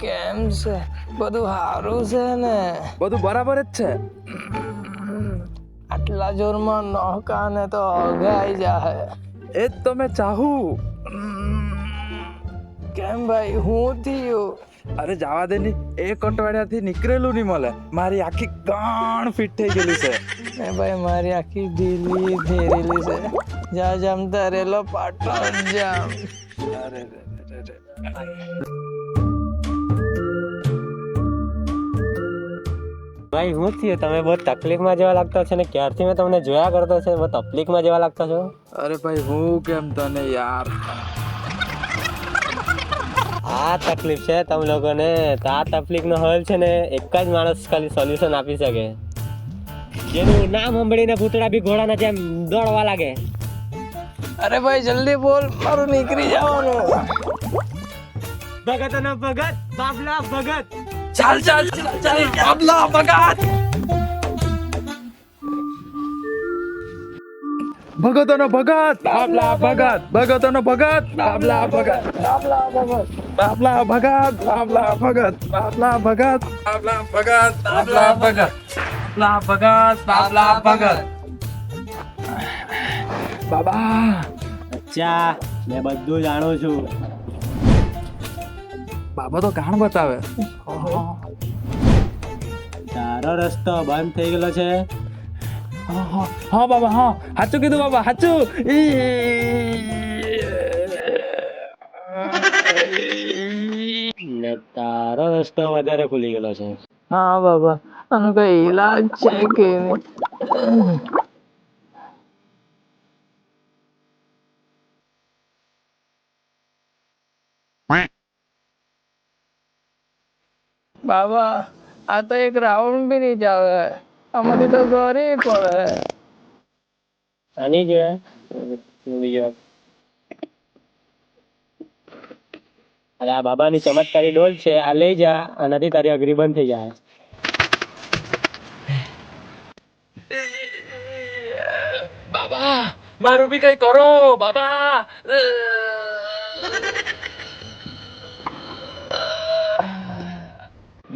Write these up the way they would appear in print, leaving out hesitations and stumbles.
કેમ છે? બધું સારું છે ને? બધું બરાબર જ છે. આટલા જોરમાં નોહકા ને તો અઘાઈ જાય. એ જ તો મેં ચાહું. કેમ ભાઈ, હું થયું? અરે જવા દે ની, એક અઠવાડિયાથી નીકળેલું નહીં મળે. મારી આખી ગાણ ફિટ થઈ ગયેલી છે. ને ભાઈ મારી આખી ઢીલી ફેરેલી છે. જા જમતા રેલો પાટો જામ. અરે ભાઈ હું થયું? તમે બહુ તકલીફમાં જેવા લાગતા છો ને ક્યારથી મેં તમને જોયા કરતો છે, બહુ તકલીફમાં જેવા લાગતા છો. અરે ભાઈ હું કેમ તને યાર. આ તકલીફ છે તમે લોકોને, તો આ તકલીફનો હલ છે ને એક જ માણસ ખાલી સોલ્યુશન આપી શકે, જેનું નામ સાંભળીને પૂતળા બી ઘોડાના જેમ દોડવા લાગે. અરે ભાઈ જલ્દી બોલ, મારું નીકળી જવાનું. ભગતનો ભગત, બાબલા ભગત. ચાલ ચાલ ચાલ ચાલ બાબલા ભગત. ભગતોનો ભગત, બાબલા ભગત. ભગતોનો ભગત, બાબલા ભગત. બાબલા ભગત, બાબલા ભગત. બાબલા ભગત, બાબલા ભગત. બાબલા ભગત, બાબલા ભગત. બાબલા ભગત, બાબલા ભગત. બાબા અચ્છા, મેં બધું જાણું છું. બાબા તો કાણ બતાવે. તારો રસ્તો બંધ થઈ ગયેલો છે. હા બાબા, હા સાચું કીધું બાબા, સાચું. ને તારો રસ્તો વધારે ખુલી ગયેલો છે. હા બાબા, આનો કઈ ઈલાજ છે કે નહીં? બાબા આ તો એક રાઉન્ડ બી નહીં જાવે, આમાંથી તો ઘરે પડે. આની જોઈએ બીજો. અરે આ બાબાની ચમત્કારી ડોલ છે, આ લઈ જા, આનાથી તારી અઘરી બંધ થઈ જાય. બાબા મારું બી કઈ કરો બાબા.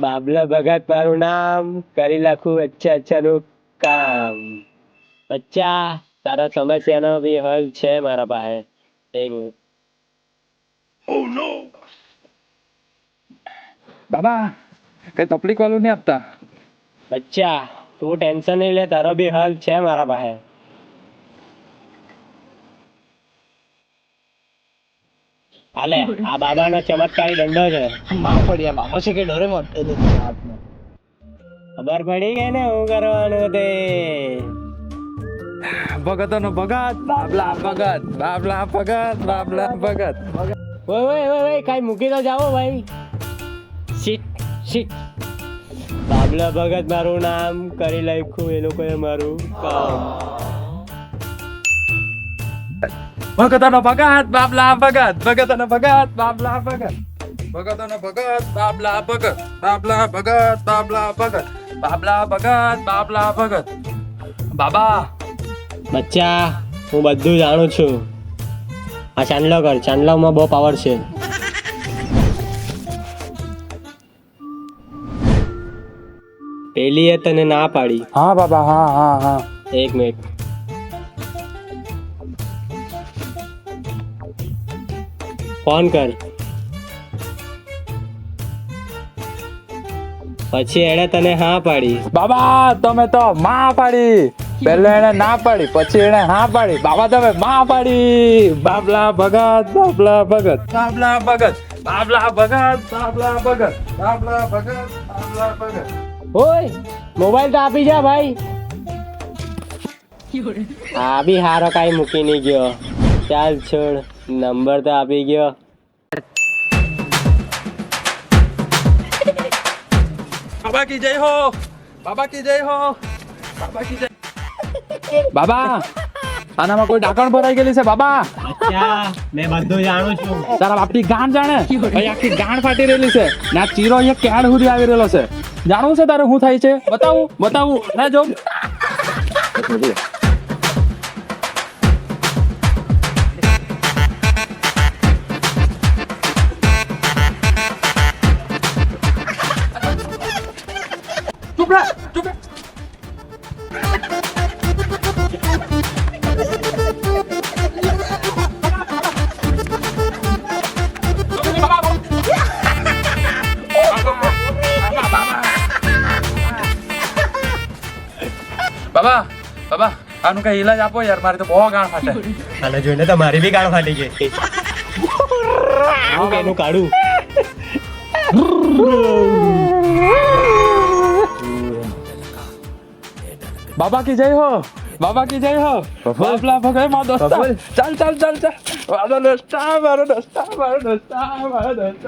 બાબલા ભગત મારું નામ, કરી નાખું અચ્છાનું કામ. બચ્ચા તારા સમસ્યાનો બી હલ છે મારા પાસે. બાબા કઈ તકલીફ વાળું નહીં આપતા. બચ્ચા તું ટેન્શન નહીં લે, તારો બી હલ છે મારા પાસે. હાલે, આ બાબાનો ચમત્કારી દંડો છે. બાબા છે કે ડોરેમોન? ખબર પડી ગઈ ને હું કરવાનું તે. ભગતોનો ભગત, બાબલા ભગત. બાબલા ભગત, બાબલા ભગત. ઓય કઈ મૂકી તો જાઓ ભાઈ. Sheet sheet. બાબલા ભગત મારું નામ, કરી નાખ્યું એ લોકોએ મારું કામ. ભગતોનો ભગત, બાબલા ભગત. ભગતોનો ભગત, બાબલા ભગત. ભગતોનો ભગત, બાબલા ભગત. બાબલા ભગત, બાબલા ભગત. બાબલા ભગત, બાબલા ભગત. બાબા બચ્ચા હું બધું જાણું છું. આ ચાંદલો કર, ચાંદલામાં બહુ પાવર છે. પેલી એ તને ના પાડી. હા બાબા, હા હા હા. એક મિનિટ. ફોન કર. પછી એણે તને હા પાડી. બાબા તમે તો માં પાડી. પહેલા એને ના પાડી, પછી એને હા પાડી. બાબા તમે માં પાડી. બાબલા ભગત, બાબલા ભગત. બાબલા ભગત, બાબલા ભગત. બાબલા ભગત, બાબલા ભગત. બાબલા ભગત. ઓય મોબાઈલ તો આપી જા ભાઈ. આ બી હારો કાઈ મૂકી નહીં ગયો. ચાલ છોડ, નંબર તો આપી ગયો. બાબા કી જય હો. બાબા કી જય હો. બાબા કી જય. બાબા આનામાં કોઈ ડાકણ ભરાઈ ગયેલી છે બાબા. અચ્છા મેં બધું જાણું છું. તારા બાપની ગાંઠ જાણે, અહીં આખી ગાંઠ ફાટી રહેલી છે ને આ ચીરો અહીંયા ક્યાં સુધી આવી રહેલો છે. જાણવું છે તારે શું થાય છે? બતાવું ના જો. આનું કઈ ઈલાજ આપો યાર, મારે તો બહુ ગાણ ફાટે. આને જોઈને તો મારી બી ગાળ ફાટી ગઈ. હું એનું કાઢું. બાબા કી જય હો, બાબા કી જય હો. બાબલા ભગાય મારો દોસ્ત. ચાલ ચાલ ચાલ ચાલ, મારો દોસ્ત, મારો દોસ્ત, મારો દોસ્ત, મારો દોસ્ત.